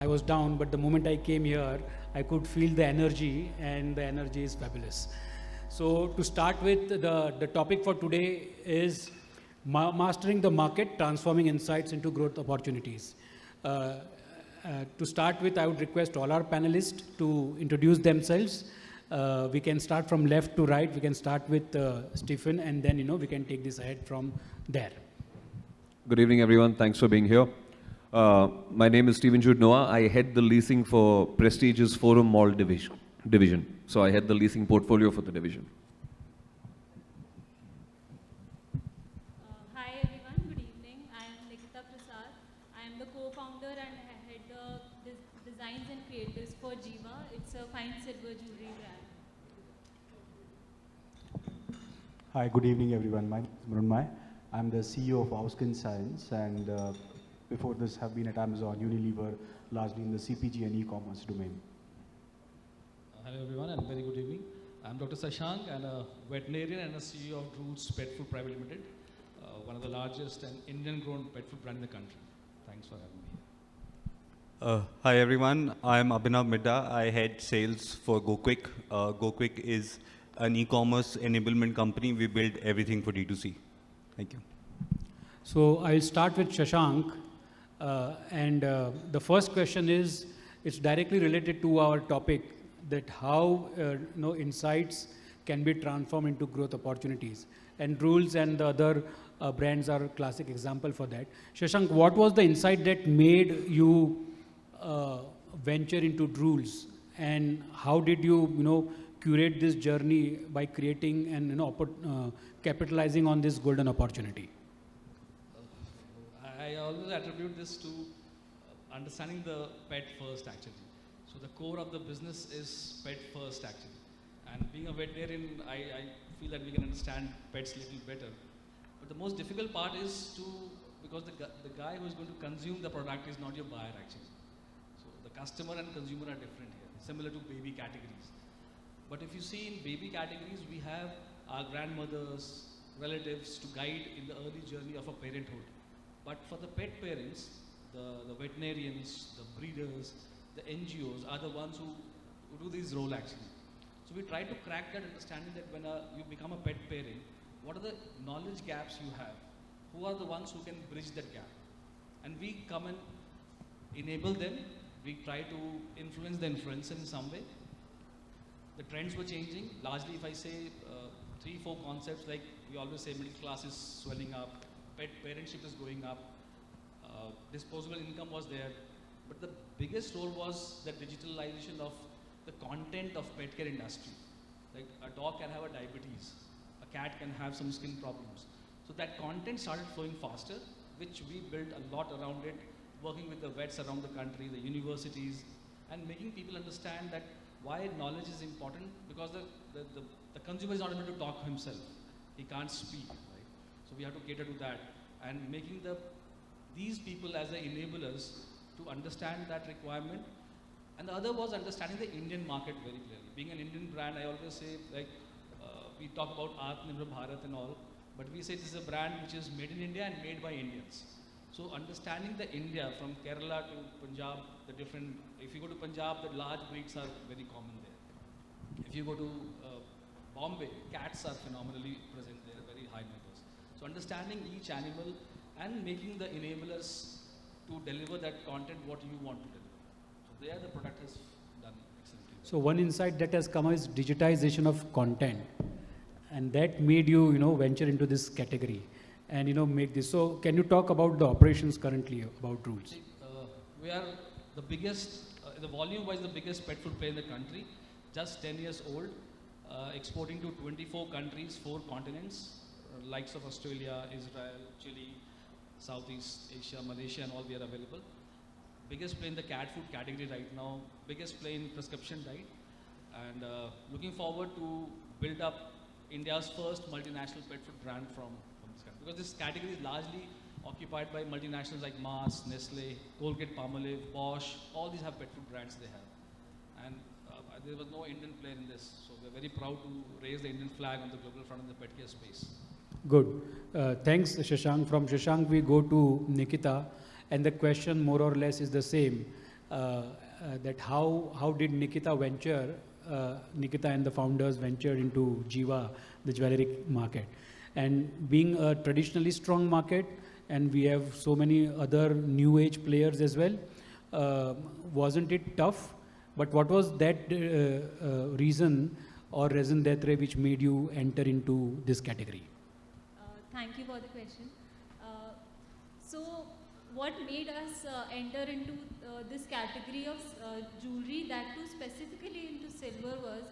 I was down, but the moment I came here, I could feel the energy, and the energy is fabulous. So to start with, the topic for today is mastering the market, transforming insights into growth opportunities. To start with, I would request all our panelists to introduce themselves. We can start from left to right. We can start with Stephen, and then we can take this ahead from there. Good evening, everyone. Thanks for being here. My name is Stephen Jude. I head the leasing for Prestige's Forum Mall division. So I head the leasing portfolio for the division. Hi everyone, good evening. I am Nikita Prasad. I am the co-founder and head the designs and creatives for GIVA. It's a fine silver jewelry brand. Hi, good evening everyone. My name is Mrunmay. I'm the CEO of Auskin Science, and before this have been at Amazon, Unilever, largely in the CPG and e-commerce domain. Hello everyone and very good evening. I'm Dr. Shashank and a veterinarian and a CEO of Drools Pet Food Private Limited, one of the largest and Indian-grown pet food brand in the country. Thanks for having me. Hi everyone, I'm Abhinav Midda. I head sales for GoQuick. GoQuick is an e-commerce enablement company. We build everything for D2C. Thank you. So I'll start with Shashank. The first question is, it's directly related to our topic, that how insights can be transformed into growth opportunities. And Drools and the other brands are a classic example for that. Shashank, what was the insight that made you venture into Drools? And how did you, curate this journey by creating and capitalizing on this golden opportunity? I always attribute this to understanding the pet first actually. So the core of the business is pet first actually. And being a veterinarian, I feel that we can understand pets a little better. But the most difficult part is because the guy who is going to consume the product is not your buyer actually. So the customer and consumer are different here, similar to baby categories. But if you see in baby categories, we have our grandmothers, relatives to guide in the early journey of a parenthood. But for the pet parents, the veterinarians, the breeders, the NGOs are the ones who do this role actually. So we try to crack that understanding that when you become a pet parent, what are the knowledge gaps you have? Who are the ones who can bridge that gap? And we come and enable them. We try to influence the influencer in some way. The trends were changing. Largely, if I say 3-4 concepts, like we always say middle class is swelling up, pet parentship is going up, disposable income was there. But the biggest role was the digitalization of the content of pet care industry. Like a dog can have a diabetes, a cat can have some skin problems. So that content started flowing faster, which we built a lot around it, working with the vets around the country, the universities, and making people understand that why knowledge is important, because the consumer is not able to talk himself. He can't speak, right? So we have to cater to that and making these people as the enablers to understand that requirement. And the other was understanding the Indian market very clearly. Being an Indian brand, I always say, we talk about Atmanirbhar Bharat and all, but we say this is a brand which is made in India and made by Indians. So understanding the India from Kerala to Punjab, if you go to Punjab, the large breeds are very common there. If you go to Bombay, cats are phenomenally present there, very high numbers. So understanding each animal and making the enablers to deliver that content what you want to deliver. So there the product has done excellently. So one insight that has come is digitization of content. And that made you, venture into this category and, make this. So can you talk about the operations currently about Drools? We are the biggest, the volume-wise the biggest pet food player in the country, just 10 years old, exporting to 24 countries, 4 continents, likes of Australia, Israel, Chile, Southeast Asia, Malaysia, and all we are available. Biggest play in the cat food category right now, biggest play in prescription diet, and looking forward to build up India's first multinational pet food brand from this country. Because this category is largely occupied by multinationals like Mars, Nestle, Colgate-Palmolive, Bosch, all these have pet food brands they have. And there was no Indian player in this, so we're very proud to raise the Indian flag on the global front in the pet care space. Good. Thanks, Shashank. From Shashank, we go to Nikita. And the question more or less is the same. that how did Nikita venture, Nikita and the founders ventured into GIVA, the jewelry market. And being a traditionally strong market, and we have so many other new age players as well, wasn't it tough? But what was that reason or raison d'etre which made you enter into this category? Thank you for the question. So, what made us enter into this category of jewelry, that too specifically into silver, was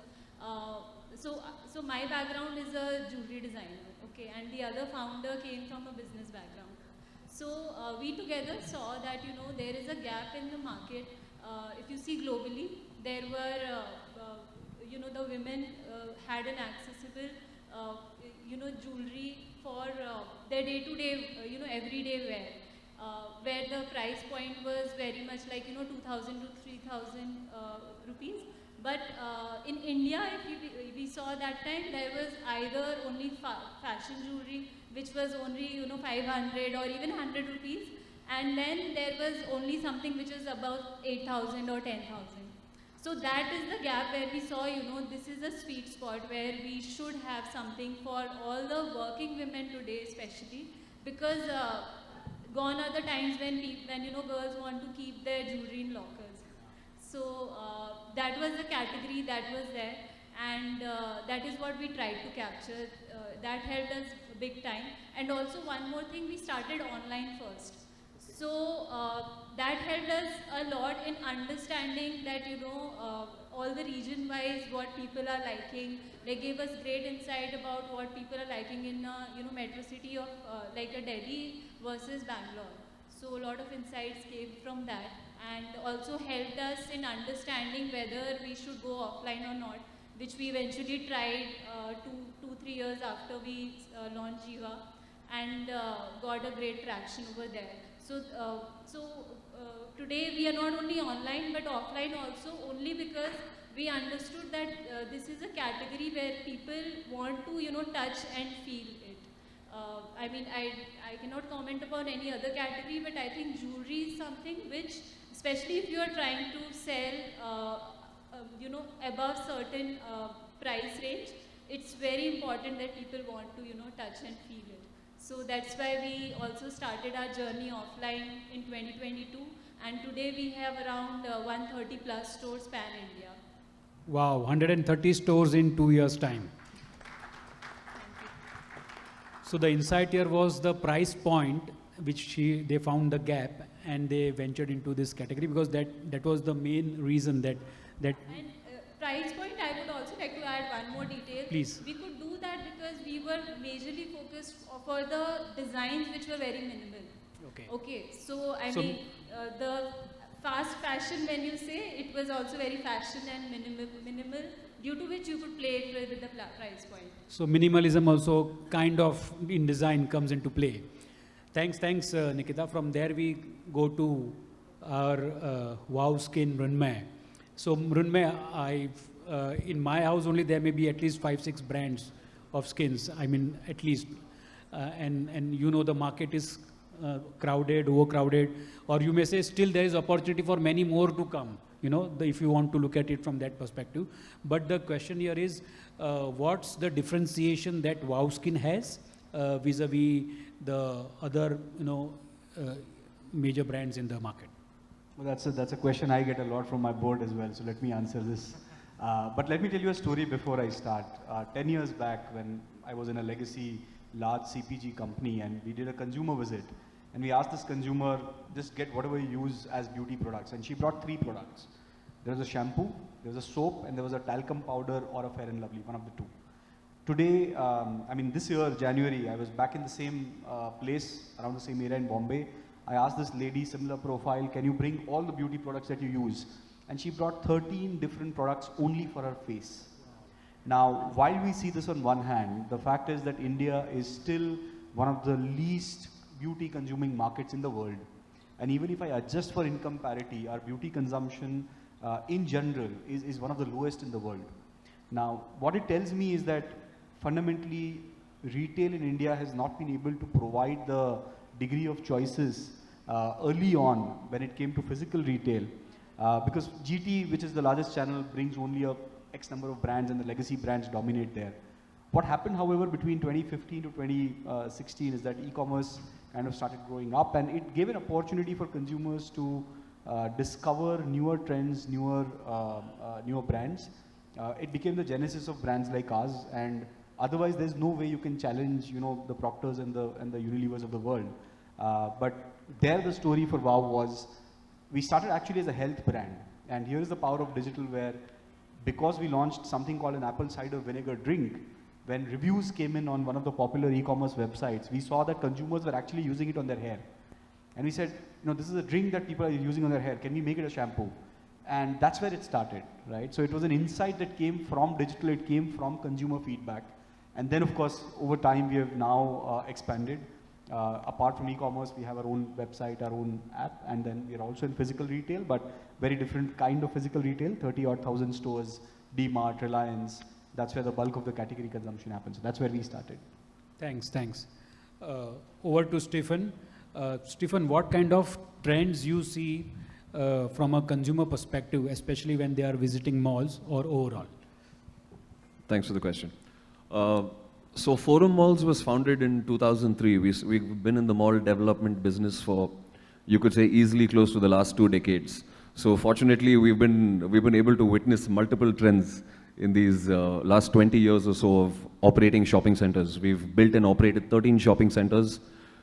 so my background is a jewelry designer, okay, and the other founder came from a business background. So we together saw that there is a gap in the market. If you see globally, there were the women had an accessible jewelry for their day-to-day everyday wear, where the price point was very much like 2,000 to 3,000 rupees. But in India, if we saw that time, there was either only fashion jewelry, which was only 500 or even 100 rupees, and then there was only something which is about 8,000 or 10,000. So that is the gap where we saw, this is a sweet spot where we should have something for all the working women today, especially because gone are the times when girls want to keep their jewelry in lockers. So that was the category that was there, and that is what we tried to capture. That helped us big time. And also one more thing, we started online first. So that helped us a lot in understanding that all the region-wise what people are liking. They gave us great insight about what people are liking in metro city of like a Delhi versus Bangalore. So a lot of insights came from that, and also helped us in understanding whether we should go offline or not, which we eventually tried 2-3 years after we launched GIVA, and got a great traction over there. So, today we are not only online but offline also, only because we understood that this is a category where people want to touch and feel it. I mean, I cannot comment upon any other category, but I think jewelry is something which, especially if you are trying to sell, above certain price range, it's very important that people want to, touch and feel it. So that's why we also started our journey offline in 2022, and today we have around 130 plus stores pan-India. Wow, 130 stores in 2 years' time. So the insight here was the price point, which they found the gap, and they ventured into this category, because that was the main reason that. And price point, I would also like to add one more detail. Please. We could do that because we were majorly focused for the designs which were very minimal. Okay. Okay. So I mean, the fast fashion, when you say, it was also very fashion and minimal, due to which you could play it with the price point. So minimalism also kind of in design comes into play. Thanks, Nikita. From there we go to our wow skin Mrunmay. So Mrunmay, in my house only there may be at least 5-6 brands of skins. I mean, at least, and the market is crowded, overcrowded, or you may say still there is opportunity for many more to come. If you want to look at it from that perspective. But the question here is, what's the differentiation that wow skin has vis-a-vis the other, major brands in the market? Well, that's a question I get a lot from my board as well, so let me answer this. But let me tell you a story before I start. 10 years back, when I was in a legacy large CPG company, and we did a consumer visit, and we asked this consumer, just get whatever you use as beauty products, and she brought 3 products. There was a shampoo, there was a soap, and there was a talcum powder or a Fair and Lovely, one of the 2. Today, this year, January, I was back in the same place, around the same area in Bombay. I asked this lady, similar profile, can you bring all the beauty products that you use? And she brought 13 different products only for her face. Now, while we see this on one hand, the fact is that India is still one of the least beauty consuming markets in the world. And even if I adjust for income parity, our beauty consumption in general is one of the lowest in the world. Now, what it tells me is that fundamentally, retail in India has not been able to provide the degree of choices early on when it came to physical retail Because GT, which is the largest channel, brings only a X number of brands and the legacy brands dominate there. What happened, however, between 2015 to 2016 is that e-commerce kind of started growing up, and it gave an opportunity for consumers to discover newer trends, newer brands. It became the genesis of brands like ours, and otherwise there's no way you can challenge, you know, the Proctors and the Unilevers of the world. But there the story for WOW was, we started actually as a health brand, and here is the power of digital, where because we launched something called an apple cider vinegar drink, when reviews came in on one of the popular e-commerce websites, we saw that consumers were actually using it on their hair. And we said, you know, this is a drink that people are using on their hair. Can we make it a shampoo? And that's where it started, right? So it was an insight that came from digital, it came from consumer feedback. And then, of course, over time, we have now expanded. Apart from e-commerce, we have our own website, our own app, and then we're also in physical retail, but very different kind of physical retail, 30-odd thousand stores, D-Mart, Reliance. That's where the bulk of the category consumption happens. So that's where we started. Thanks. Over to Stephen. Stephen, what kind of trends you see from a consumer perspective, especially when they are visiting malls or overall? Thanks for the question. So Forum Malls was founded in 2003. We've been in the mall development business for, you could say, easily close to the last 2 decades. So fortunately, we've been able to witness multiple trends in these last 20 years or so of operating shopping centers. We've built and operated 13 shopping centers.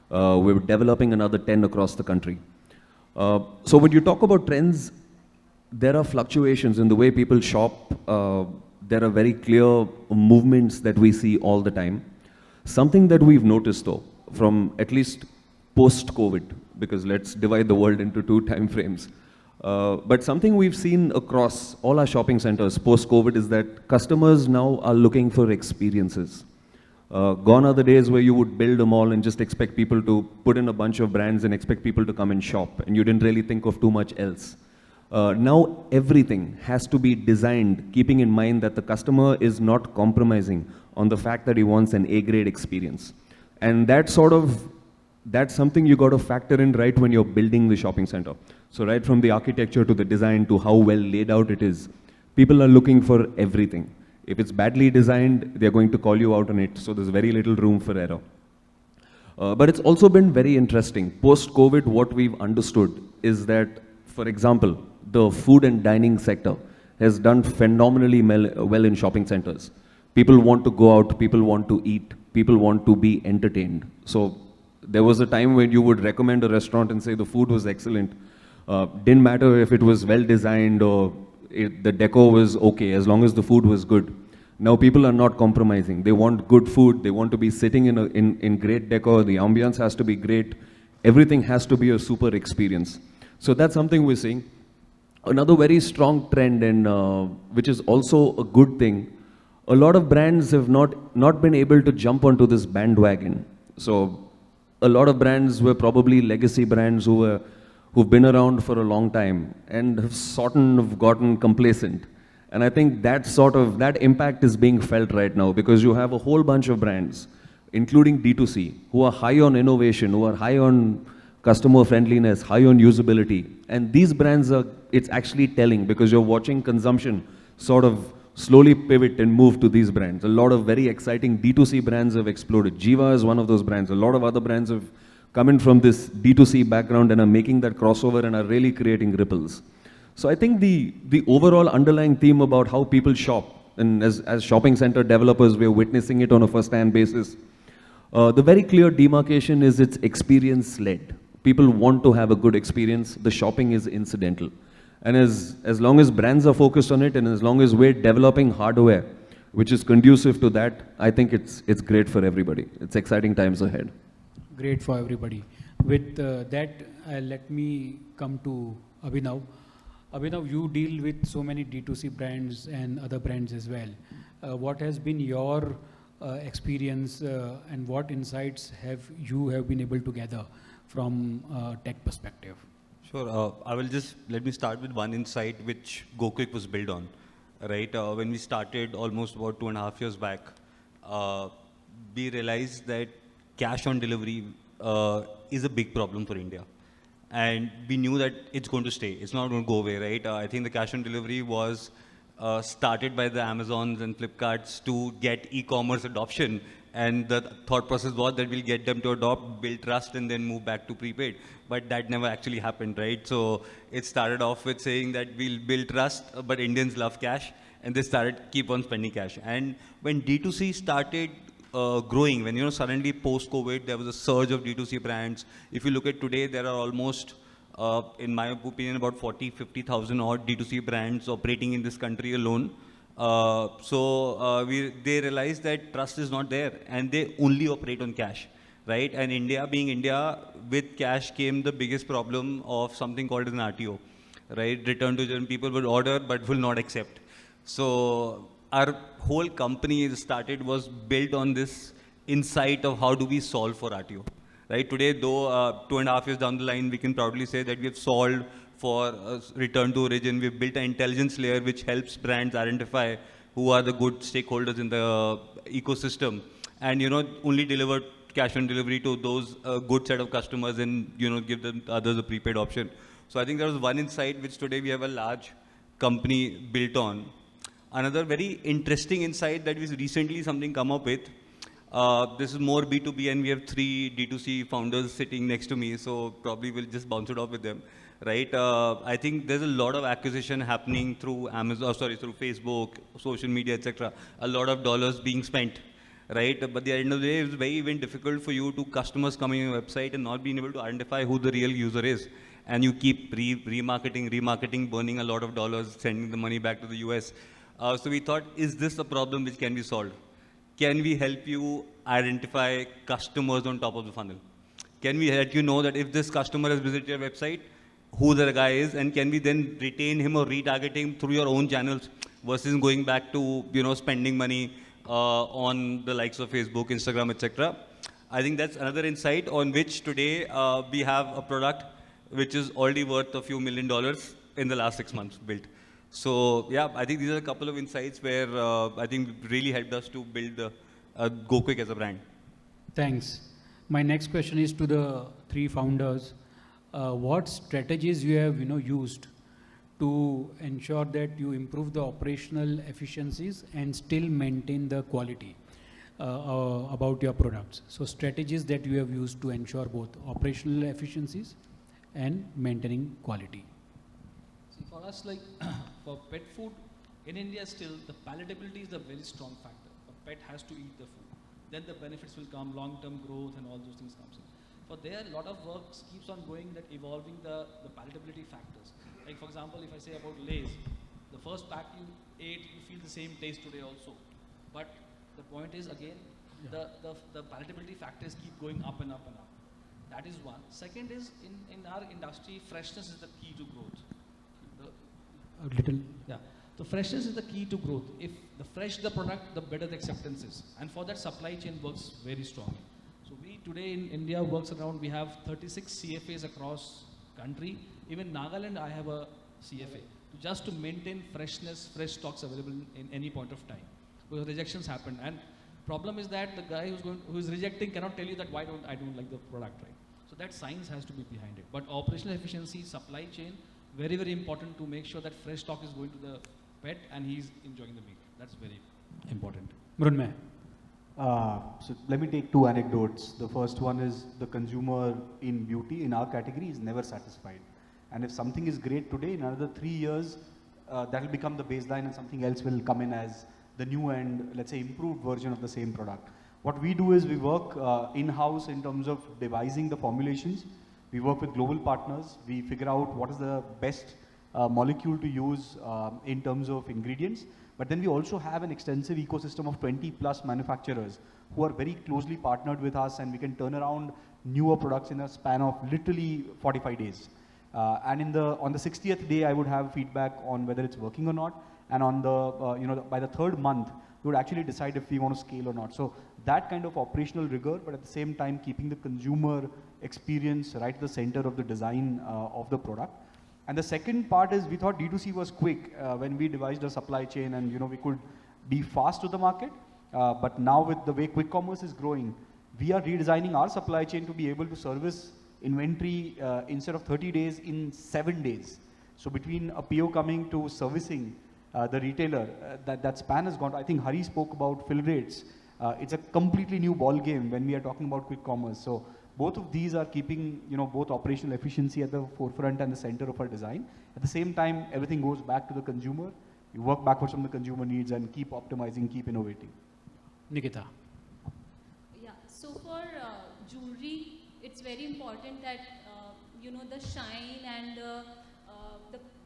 We're developing another 10 across the country. So when you talk about trends, there are fluctuations in the way people shop. There are very clear movements that we see all the time. Something that we've noticed though, from at least post-COVID, because let's divide the world into 2 time frames. But something we've seen across all our shopping centers post-COVID is that customers now are looking for experiences. Gone are the days where you would build a mall and just expect people to put in a bunch of brands and expect people to come and shop, and you didn't really think of too much else. Now everything has to be designed keeping in mind that the customer is not compromising on the fact that he wants an A-grade experience. And that's something you got to factor in right when you're building the shopping center. So right from the architecture to the design to how well laid out it is, people are looking for everything. If it's badly designed, they're going to call you out on it. So there's very little room for error. But it's also been very interesting. Post-COVID, what we've understood is that, for example, the food and dining sector has done phenomenally well in shopping centers. People want to go out, people want to eat, people want to be entertained. So there was a time when you would recommend a restaurant and say the food was excellent. Didn't matter if it was well designed or the decor was okay, as long as the food was good. Now people are not compromising. They want good food, they want to be sitting in great decor, the ambience has to be great, everything has to be a super experience. So that's something we're seeing. Another very strong trend, and which is also a good thing, a lot of brands have not been able to jump onto this bandwagon. So a lot of brands were probably legacy brands who've been around for a long time and have sort of gotten complacent. And I think that impact is being felt right now, because you have a whole bunch of brands, including D2C, who are high on innovation, who are high on customer friendliness, high on usability. And these brands it's actually telling, because you're watching consumption sort of slowly pivot and move to these brands. A lot of very exciting D2C brands have exploded. GIVA is one of those brands. A lot of other brands have come in from this D2C background and are making that crossover and are really creating ripples. So I think the overall underlying theme about how people shop, and as shopping center developers, we're witnessing it on a first-hand basis. The very clear demarcation is it's experience-led. People want to have a good experience. The shopping is incidental. And as long as brands are focused on it, and as long as we're developing hardware which is conducive to that, I think it's great for everybody. It's exciting times ahead. Great for everybody. With that, let me come to Abhinav. Abhinav, you deal with so many D2C brands and other brands as well. What has been your experience and what insights have you been able to gather from a tech perspective? Sure. Let me start with one insight which GoQuick was built on. Right? When we started almost about 2.5 years back, we realized that cash on delivery is a big problem for India. And we knew that it's going to stay. It's not going to go away, right? I think the cash on delivery was started by the Amazons and Flipkarts to get e-commerce adoption. And the thought process was that we'll get them to adopt, build trust, and then move back to prepaid. But that never actually happened, right? So it started off with saying that we'll build trust, but Indians love cash. And they started keep on spending cash. And when D2C started growing, when suddenly post-COVID, there was a surge of D2C brands. If you look at today, there are almost, in my opinion, about 50,000 odd D2C brands operating in this country alone. They realized that trust is not there, and they only operate on cash, right? And India, being India, with cash came the biggest problem of something called as an RTO, right? Return to return. People will order but will not accept. So our whole company was built on this insight of how do we solve for RTO, right? Today, though 2.5 years down the line, we can proudly say that we have solved for return to origin. We've built an intelligence layer which helps brands identify who are the good stakeholders in the ecosystem, and only deliver cash on delivery to those good set of customers, and give them others a prepaid option. So I think there was one insight which today we have a large company built on. Another very interesting insight that we recently come up with, this is more B2B, and we have 3 D2C founders sitting next to me, so probably we'll just bounce it off with them, right? I think there's a lot of acquisition happening through through Facebook, social media, etc. A lot of dollars being spent, right? But at the end of the day, it's very even difficult for you to customers coming on your website and not being able to identify who the real user is. And you keep remarketing, burning a lot of dollars, sending the money back to the US. So we thought, is this a problem which can be solved? Can we help you identify customers on top of the funnel? Can we let you know that if this customer has visited your website, who the guy is, and can we then retain him or retarget him through your own channels versus going back to spending money on the likes of Facebook, Instagram, etc. I think that's another insight on which today we have a product which is already worth a few $1 million in the last 6 months built. So yeah, I think these are a couple of insights where I think really helped us to build GoQuick as a brand. Thanks. My next question is to the 3 founders. What strategies you have used to ensure that you improve the operational efficiencies and still maintain the quality about your products? So strategies that you have used to ensure both operational efficiencies and maintaining quality. For us, like for pet food, in India still, the palatability is a very strong factor. A pet has to eat the food. Then the benefits will come, long-term growth and all those things comes in. For there, a lot of work keeps on going, that evolving the palatability factors. Like for example, if I say about Lay's, the first pack you ate, you feel the same taste today also. But the point is again, the palatability factors keep going up and up and up. That is one. Second is, in our industry, freshness is the key to growth. So freshness is the key to growth. If the fresh the product, the better the acceptance is. And for that, supply chain works very strongly. So we today in India works around, we have 36 CFAs across country. Even Nagaland, I have a CFA. Just to maintain freshness, fresh stocks available in any point of time. Because rejections happen. And problem is that the guy who's rejecting cannot tell you that I don't like the product, right? So that science has to be behind it. But operational efficiency, supply chain, very, very important to make sure that fresh stock is going to the pet and he's enjoying the meat. That's very important. Mrunmay. So let me take 2 anecdotes. The first one is the consumer in beauty in our category is never satisfied. And if something is great today, in another 3 years, that will become the baseline and something else will come in as the new and, let's say, improved version of the same product. What we do is we work in-house in terms of devising the formulations. We work with global partners. We figure out what is the best molecule to use in terms of ingredients. But then we also have an extensive ecosystem of 20+ manufacturers who are very closely partnered with us, and we can turn around newer products in a span of literally 45 days. And on the 60th day, I would have feedback on whether it's working or not. And on the, by the 3rd month, we would actually decide if we want to scale or not. So that kind of operational rigor, but at the same time, keeping the consumer experience right at the center of the design of the product. And the second part is we thought D2C was quick when we devised a supply chain, and we could be fast to the market. But now with the way quick commerce is growing, we are redesigning our supply chain to be able to service inventory instead of 30 days in 7 days. So between a PO coming to servicing the retailer, that span has gone. I think Hari spoke about fill rates. It's a completely new ball game when we are talking about quick commerce. So both of these are keeping, both operational efficiency at the forefront and the center of our design. At the same time, everything goes back to the consumer. You work backwards from the consumer needs and keep optimizing, keep innovating. Nikita. Yeah, so for jewelry, it's very important that, the shine and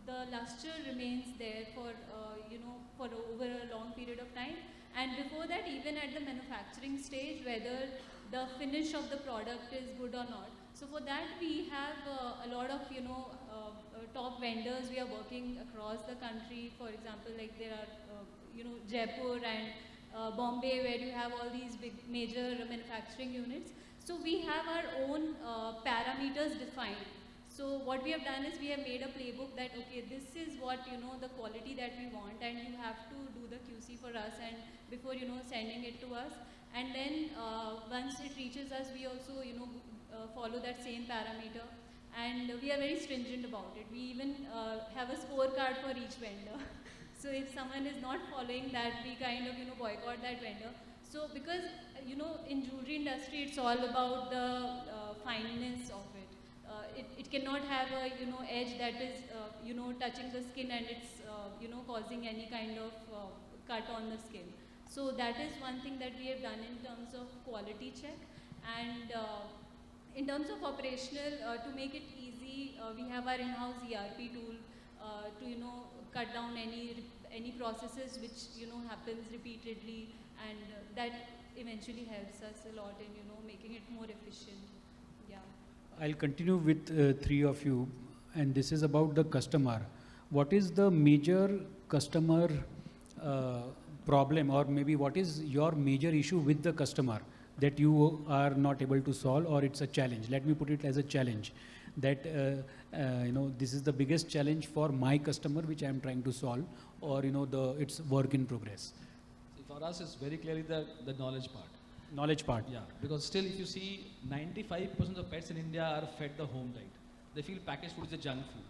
the luster remains there for, for over a long period of time. And before that, even at the manufacturing stage, whether the finish of the product is good or not. So for that, we have a lot of, top vendors. We are working across the country. For example, like there are, Jaipur and Bombay, where you have all these big major manufacturing units. So we have our own parameters defined. So what we have done is we have made a playbook that, okay, this is what, the quality that we want, and you have to do the QC for us and before, sending it to us. And then once it reaches us, we also, follow that same parameter. And we are very stringent about it. We even have a scorecard for each vendor. So if someone is not following that, we kind of, boycott that vendor. So because, in jewelry industry, it's all about the fineness of it. It cannot have a, edge that is, touching the skin and it's, causing any kind of cut on the skin. So that is one thing that we have done in terms of quality check. And in terms of operational, to make it easy, we have our in-house ERP tool to, cut down any processes which, happens repeatedly, and that eventually helps us a lot in, making it more efficient. Yeah. I'll continue with three of you, and this is about the customer. What is the major customer problem, or maybe what is your major issue with the customer that you are not able to solve, or it's a challenge? Let me put it as a challenge, that this is the biggest challenge for my customer which I am trying to solve, or it's work in progress. See, for us, it's very clearly the knowledge part. Knowledge part. Yeah, because still if you see 95% of pets in India are fed the home diet. They feel packaged food is a junk food.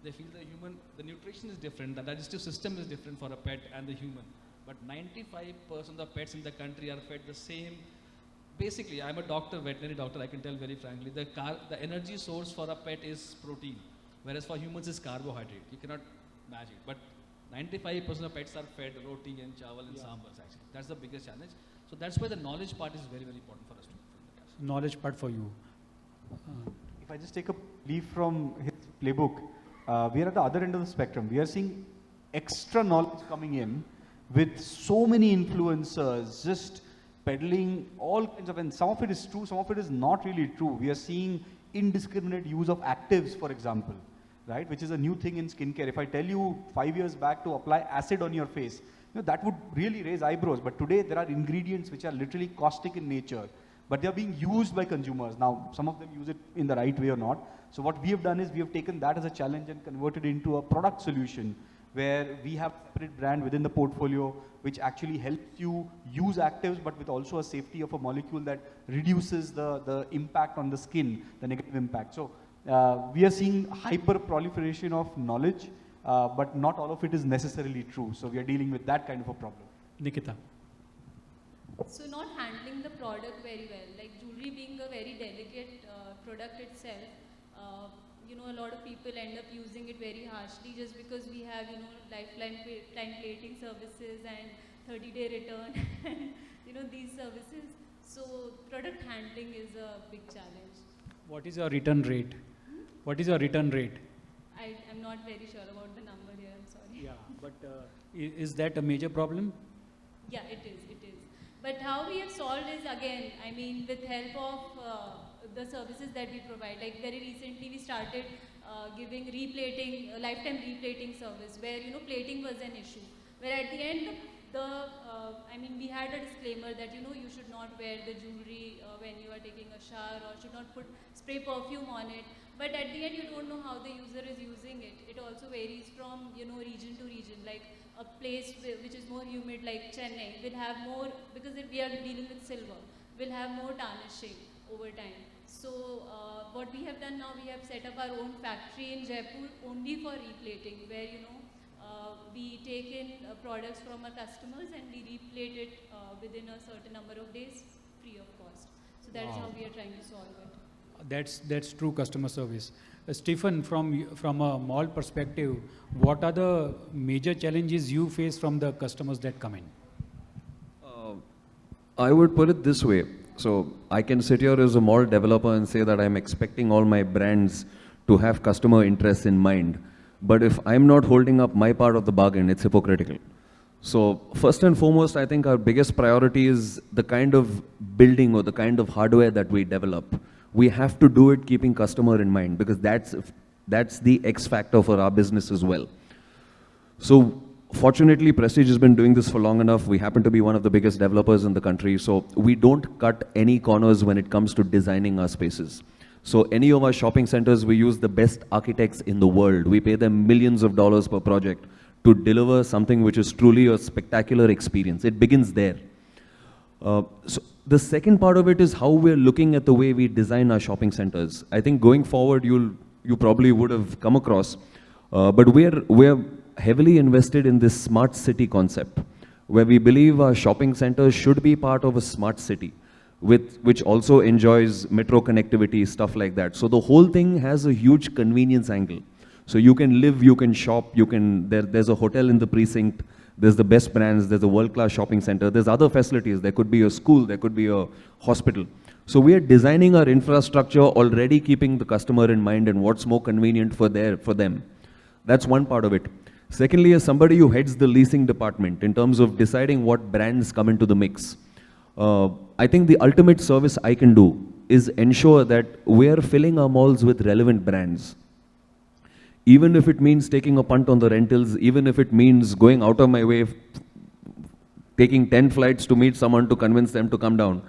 They feel the nutrition is different, the digestive system is different for a pet and the human. But 95% of pets in the country are fed the same. Basically, I'm a doctor, veterinary doctor, I can tell very frankly, the energy source for a pet is protein, whereas for humans is carbohydrate. You cannot match it. But 95% of pets are fed roti and chawal and sambars actually. That's the biggest challenge. So that's why the knowledge part is very, very important for us to. Knowledge part for you. If I just take a leaf from his playbook, we are at the other end of the spectrum. We are seeing extra knowledge coming in with so many influencers just peddling all kinds of, and some of it is true, some of it is not really true. We are seeing indiscriminate use of actives, for example, right, which is a new thing in skincare. If I tell you 5 years back to apply acid on your face, that would really raise eyebrows. But today there are ingredients which are literally caustic in nature, but they are being used by consumers. Now, some of them use it in the right way or not. So what we have done is we have taken that as a challenge and converted it into a product solution where we have a separate brand within the portfolio which actually helps you use actives, but with also a safety of a molecule that reduces the impact on the skin, the negative impact. So we are seeing hyper proliferation of knowledge, but not all of it is necessarily true. So we are dealing with that kind of a problem. Nikita. So not handling the product very well, like jewelry being a very delicate product itself, a lot of people end up using it very harshly just because we have, lifetime plating services and 30-day return and, these services. So product handling is a big challenge. What is your return rate? What is your return rate? I'm not very sure about the number here, I'm sorry. Yeah, but is that a major problem? Yeah, it is. But how we have solved is, again, with help of the services that we provide. Like very recently we started giving replating, lifetime replating service where, plating was an issue. Where at the end, we had a disclaimer that, you should not wear the jewelry when you are taking a shower or should not spray perfume on it. But at the end, you don't know how the user is using it. It also varies from, region to region. Like a place which is more humid, like Chennai, will have more, because we are dealing with silver, will have more tarnishing over time. So what we have done now, we have set up our own factory in Jaipur only for replating, where we take in products from our customers and we replate it within a certain number of days, free of cost. So that is how we are trying to solve it. That's true customer service. Stephen, from a mall perspective, what are the major challenges you face from the customers that come in? I would put it this way. So I can sit here as a mall developer and say that I'm expecting all my brands to have customer interests in mind. But if I'm not holding up my part of the bargain, it's hypocritical. So first and foremost, I think our biggest priority is the kind of building or the kind of hardware that we develop. We have to do it keeping customer in mind, because that's the X factor for our business as well. So fortunately, Prestige has been doing this for long enough. We happen to be one of the biggest developers in the country. So we don't cut any corners when it comes to designing our spaces. So any of our shopping centers, we use the best architects in the world. We pay them millions of dollars per project to deliver something which is truly a spectacular experience. It begins there. So the second part of it is how we're looking at the way we design our shopping centers. I think going forward, you probably would have come across, but we're heavily invested in this smart city concept, where we believe our shopping centers should be part of a smart city, which also enjoys metro connectivity, stuff like that. So the whole thing has a huge convenience angle. So you can live, you can shop, there's a hotel in the precinct, there's the best brands, there's a world-class shopping center, there's other facilities, there could be a school, there could be a hospital. So we are designing our infrastructure already keeping the customer in mind and what's more convenient for them. That's one part of it. Secondly, as somebody who heads the leasing department in terms of deciding what brands come into the mix, I think the ultimate service I can do is ensure that we're filling our malls with relevant brands. Even if it means taking a punt on the rentals, even if it means going out of my way, taking 10 flights to meet someone to convince them to come down.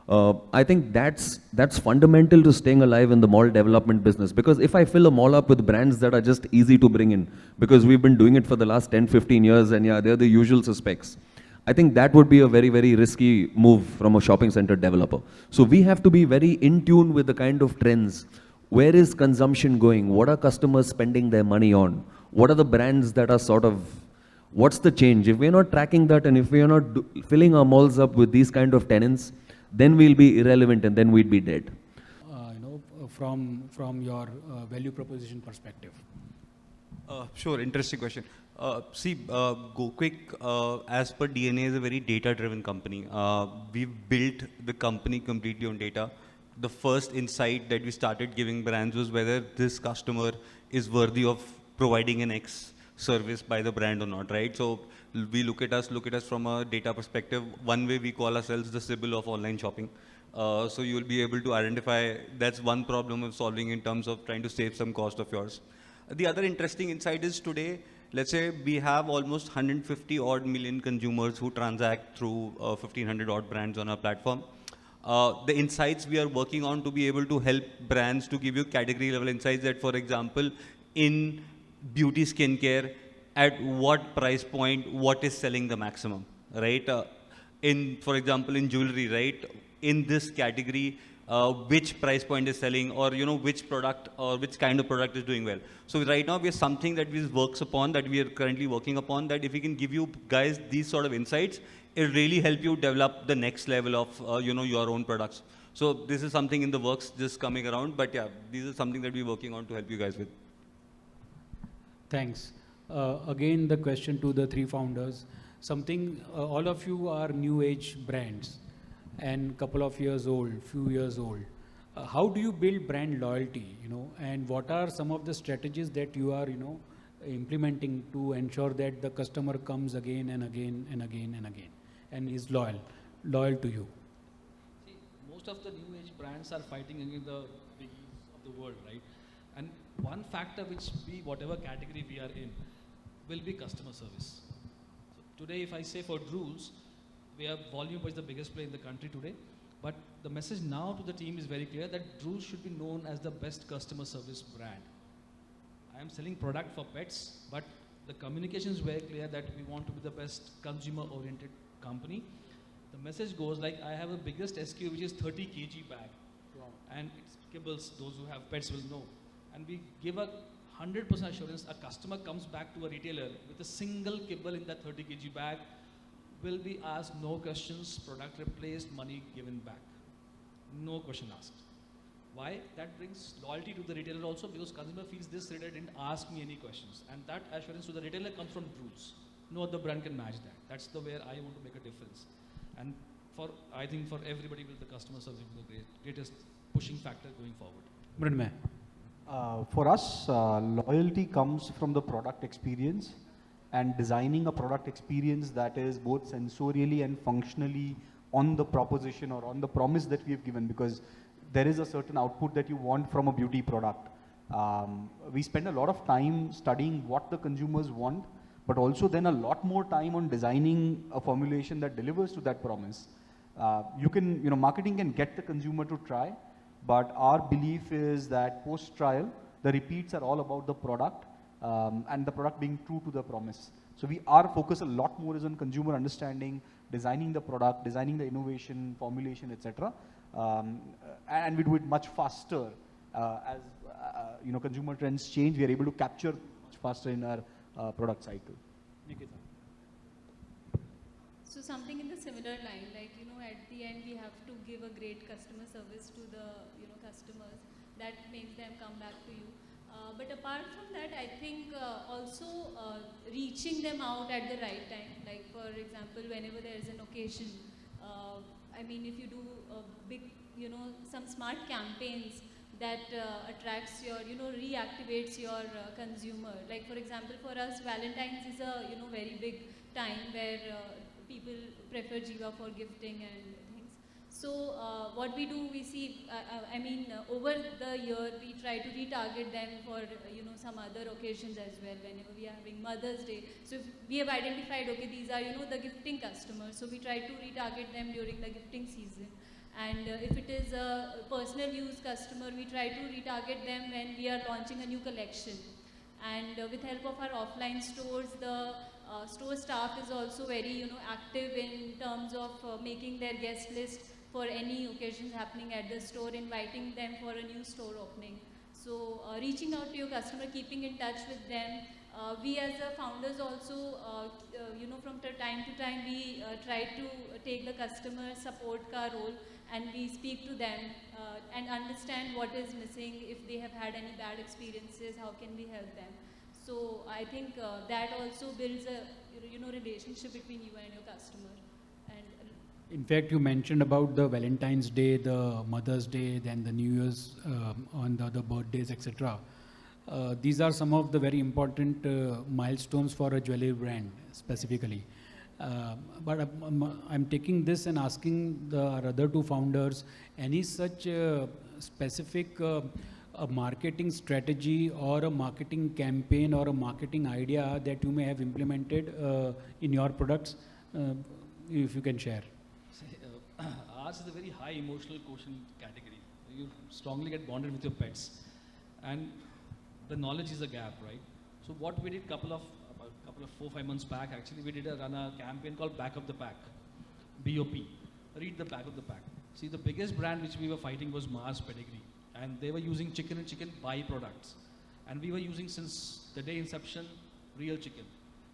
I think that's fundamental to staying alive in the mall development business. Because if I fill a mall up with brands that are just easy to bring in, because we've been doing it for the last 10, 15 years, and yeah, they're the usual suspects, I think that would be a very, very risky move from a shopping center developer. So we have to be very in tune with the kind of trends. Where is consumption going? What are customers spending their money on? What are the brands that are what's the change? If we're not tracking that, and if we're not filling our malls up with these kind of tenants, then we'll be irrelevant and then we'd be dead. From your value proposition perspective. Sure, interesting question. Go Quick, as per DNA, is a very data-driven company. We've built the company completely on data. The first insight that we started giving brands was whether this customer is worthy of providing an X service by the brand or not, right? So we look at us from a data perspective. One way we call ourselves the Sybil of online shopping. So you'll be able to identify, that's one problem of solving in terms of trying to save some cost of yours. The other interesting insight is today, let's say we have almost 150 odd million consumers who transact through 1500 odd brands on our platform. The insights we are working on to be able to help brands to give you category level insights that, for example, in beauty skincare, at what price point, what is selling the maximum, right? For example, in jewelry, right? In this category, which price point is selling, or which product or which kind of product is doing well. So right now we have something that we are currently working upon, that if we can give you guys these sort of insights, it'll really help you develop the next level of your own products. So this is something in the works just coming around, but yeah, this is something that we're working on to help you guys with. Thanks. Again, the question to the three founders. All of you are new age brands and couple of years old, few years old. How do you build brand loyalty, and what are some of the strategies that you are, implementing to ensure that the customer comes again and again and again and again and is loyal to you? See, most of the new age brands are fighting against the biggies of the world, right? And one factor which whatever category we are in, will be customer service. So today, if I say for Drools, we are volume-wise the biggest player in the country today, but the message now to the team is very clear that Drools should be known as the best customer service brand. I am selling product for pets, but the communication is very clear that we want to be the best consumer-oriented company. The message goes like, I have a biggest SKU which is 30 kg bag and it's kibbles, those who have pets will know. And we give a 100% assurance a customer comes back to a retailer with a single kibble in that 30 kg bag, will be asked no questions, product replaced, money given back. No question asked. Why? That brings loyalty to the retailer also, because consumer feels this retailer didn't ask me any questions. And that assurance to the retailer comes from Drools. No other brand can match that. That's the where I want to make a difference. And I think for everybody will the customer service be the greatest pushing factor going forward. Mrunmay. For us, loyalty comes from the product experience and designing a product experience that is both sensorially and functionally on the proposition or on the promise that we have given, because there is a certain output that you want from a beauty product. We spend a lot of time studying what the consumers want, but also then a lot more time on designing a formulation that delivers to that promise. Marketing can get the consumer to try, but our belief is that post-trial, the repeats are all about the product and the product being true to the promise. So our focus a lot more is on consumer understanding, designing the product, designing the innovation, formulation, etc. And we do it much faster as consumer trends change. We are able to capture much faster in our product cycle. Nikita. So something in the similar line, like, at the end we have to give a great customer service to the, customers that makes them come back to you. But apart from that, I think also reaching them out at the right time. Like, for example, whenever there is an occasion, if you do a big, some smart campaigns that attracts your, reactivates your consumer. Like, for example, for us, Valentine's is a, very big time where people prefer GIVA for gifting and things. So what we do, we see, over the year, we try to retarget them for, some other occasions as well, whenever we are having Mother's Day. So if we have identified, okay, these are, the gifting customers. So we try to retarget them during the gifting season. And if it is a personal use customer, we try to retarget them when we are launching a new collection. And with help of our offline stores, the store staff is also very, active in terms of making their guest list for any occasions happening at the store, inviting them for a new store opening. So reaching out to your customer, keeping in touch with them. We as the founders also, from time to time, we try to take the customer support ka role, and we speak to them and understand what is missing, if they have had any bad experiences, how can we help them. So I think that also builds a relationship between you and your customer. And in fact, you mentioned about the Valentine's Day, the Mother's Day, then the New Year's on the other birthdays, etc. These are some of the very important milestones for a jewelry brand specifically. But I'm taking this and asking our other two founders, any such specific a marketing strategy or a marketing campaign or a marketing idea that you may have implemented in your products, if you can share? Ours is a very high emotional quotient category. You strongly get bonded with your pets, and the knowledge is a gap, right? So what we did a couple of 4-5 months back, actually, we did run a campaign called Back of the Pack, BOP. Read the back of the pack. See, the biggest brand which we were fighting was Mars Pedigree, and they were using chicken and chicken byproducts, and we were using since the day inception real chicken.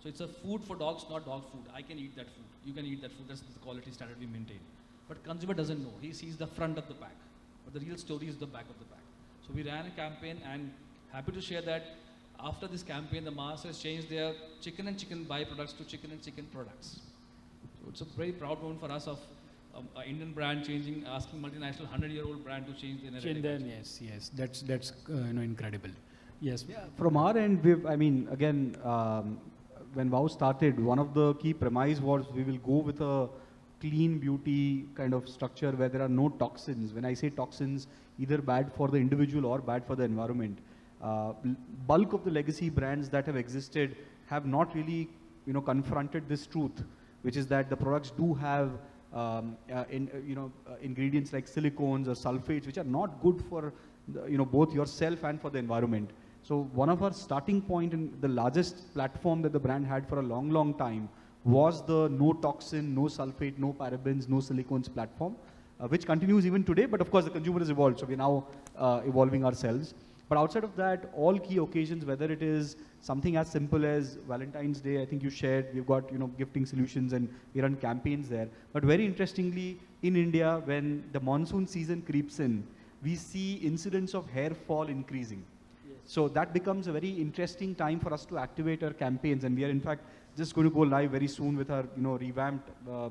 So it's a food for dogs, not dog food. I can eat that food. You can eat that food. That's the quality standard we maintain. But consumer doesn't know. He sees the front of the pack, but the real story is the back of the pack. So we ran a campaign, and happy to share that after this campaign, the Mars has changed their chicken and chicken byproducts to chicken and chicken products. So it's a very proud moment for us of an Indian brand changing, asking multinational 100-year-old brand to change the narrative. Yes, that's incredible. Yes. Yeah, from our end, when WOW started, one of the key premise was we will go with a clean beauty kind of structure where there are no toxins. When I say toxins, either bad for the individual or bad for the environment. Bulk of the legacy brands that have existed have not really, confronted this truth, which is that the products do have, ingredients like silicones or sulfates, which are not good for, both yourself and for the environment. So one of our starting point in the largest platform that the brand had for a long, long time was the no toxin, no sulfate, no parabens, no silicones platform. which continues even today, but of course the consumer has evolved, so we're now evolving ourselves. But outside of that, all key occasions, whether it is something as simple as Valentine's Day, I think you shared, we've got gifting solutions and we run campaigns there. But very interestingly, in India, when the monsoon season creeps in, we see incidents of hair fall increasing. Yes. So that becomes a very interesting time for us to activate our campaigns, and we are in fact just going to go live very soon with our revamped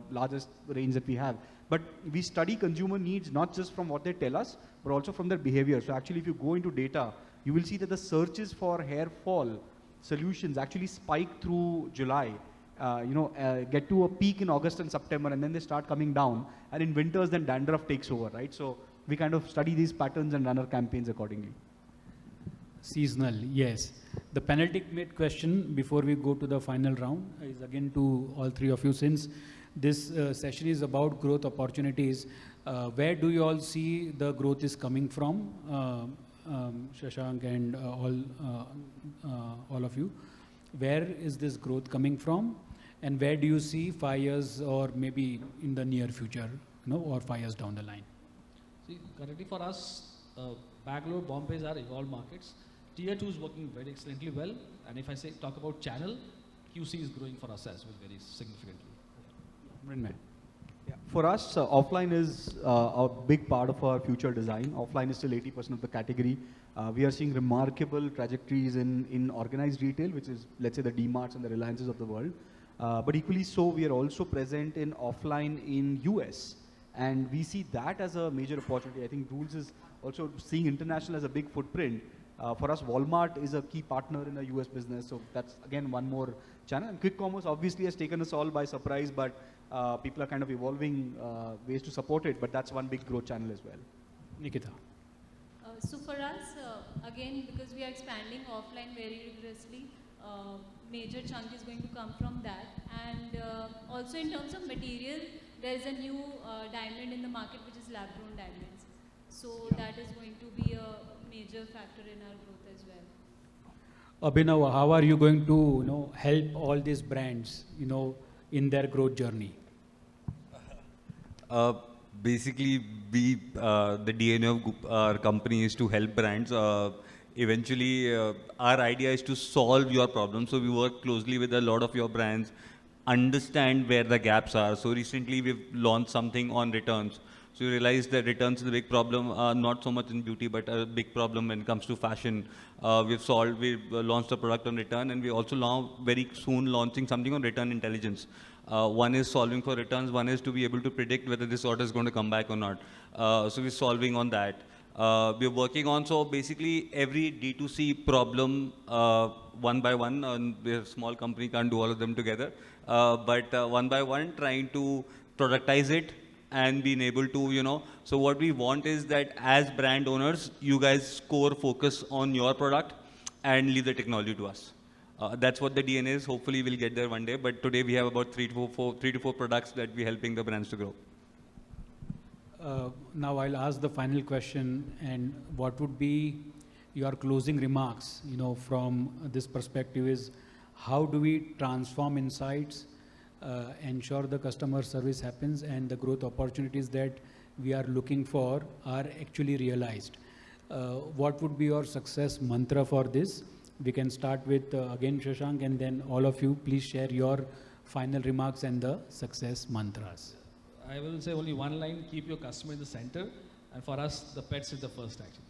largest range that we have. But we study consumer needs not just from what they tell us, but also from their behavior. So actually, if you go into data, you will see that the searches for hair fall solutions actually spike through July, get to a peak in August and September, and then they start coming down. And in winters, then dandruff takes over, right? So we kind of study these patterns and run our campaigns accordingly. Seasonal, yes. The penultimate question before we go to the final round is again to all three of you, since this session is about growth opportunities. Where do you all see the growth is coming from? Shashank and all of you. Where is this growth coming from? And where do you see 5 years or maybe in the near future, or 5 years down the line? See, currently for us, Bangalore, Bombay are evolved markets. Tier 2 is working very excellently well. And if I talk about channel, QC is growing for us as well very significantly. Mrunmay. Yeah. For us, offline is a big part of our future design. Offline is still 80% of the category. We are seeing remarkable trajectories in organized retail, which is, let's say, the D-Marts and the Reliances of the world. But equally so, we are also present in offline in US. And we see that as a major opportunity. I think Drools is also seeing international as a big footprint. For us, Walmart is a key partner in the US business. So that's, again, one more channel. And quick commerce obviously has taken us all by surprise, but people are kind of evolving ways to support it. But that's one big growth channel as well. Nikita. So for us, again, because we are expanding offline very rigorously, major chunk is going to come from that. And also in terms of material, there is a new diamond in the market, which is lab-grown diamonds. So that is going to be a major factor in our growth as well. Abhinav, how are you going to help all these brands in their growth journey? Basically, the DNA of our company is to help brands. Eventually, our idea is to solve your problems. So we work closely with a lot of your brands, understand where the gaps are. So recently, we've launched something on returns. So you realize that returns is a big problem, not so much in beauty, but a big problem when it comes to fashion. We've launched a product on return, and we're also now very soon launching something on return intelligence. One is solving for returns, one is to be able to predict whether this order is going to come back or not. So we're solving on that. We're working on, so basically every D2C problem one by one, and we're a small company, can't do all of them together, but one by one trying to productize it and being able to, so what we want is that as brand owners, you guys focus on your product and leave the technology to us. That's what the DNA is. Hopefully we'll get there one day, but today we have about three to four products that we're helping the brands to grow. Now I'll ask the final question, and what would be your closing remarks, from this perspective is, how do we transform insights, ensure the customer service happens and the growth opportunities that we are looking for are actually realized? What would be your success mantra for this? We can start with, again, Shashank, and then all of you, please share your final remarks and the success mantras. I will say only one line: keep your customer in the center. And for us, the pets is the first actually.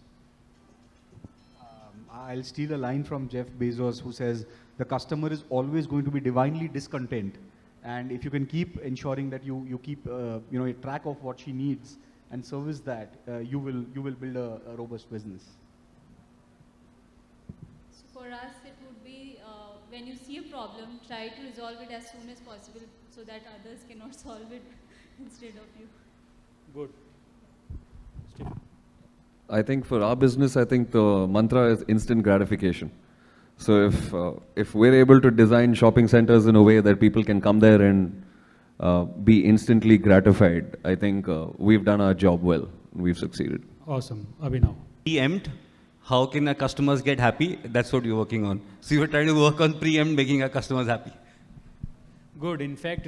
I'll steal a line from Jeff Bezos, who says, the customer is always going to be divinely discontent. And if you can keep ensuring that you keep a track of what she needs and service that, you will build a robust business. So for us, it would be when you see a problem, try to resolve it as soon as possible so that others cannot solve it instead of you. Good. Stephen. I think for our business, I think the mantra is instant gratification. So if we're able to design shopping centers in a way that people can come there and be instantly gratified, I think we've done our job well. We've succeeded. Awesome. Abhinav. Preempt, how can our customers get happy? That's what we're working on. So we're trying to work on preempt, making our customers happy. Good. In fact,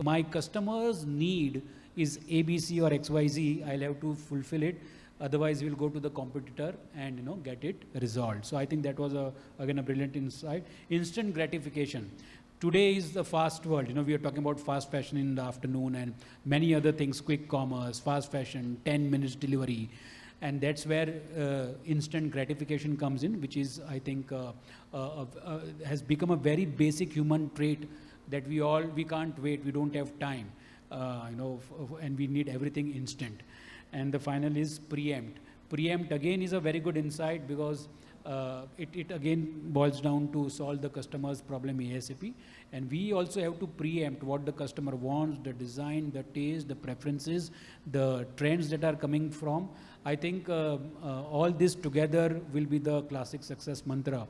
my customers' need is ABC or XYZ, I'll have to fulfill it. Otherwise, we'll go to the competitor and get it resolved. So I think that was again a brilliant insight. Instant gratification. Today is the fast world. We are talking about fast fashion in the afternoon and many other things, quick commerce, fast fashion, 10 minutes delivery. And that's where instant gratification comes in, which is, I think, has become a very basic human trait that we can't wait, we don't have time, and we need everything instant. And the final is preempt. Preempt again is a very good insight because it again boils down to solve the customer's problem ASAP. And we also have to preempt what the customer wants, the design, the taste, the preferences, the trends that are coming from. I think all this together will be the classic success mantra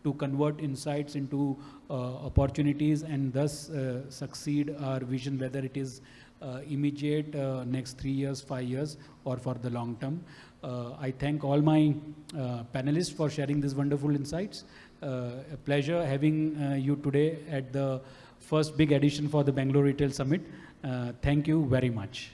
to convert insights into opportunities and thus succeed our vision, whether it is immediate, next 3 years, 5 years, or for the long term. I thank all my panelists for sharing these wonderful insights. A pleasure having you today at the first big edition for the Bengaluru Retail Summit. Thank you very much.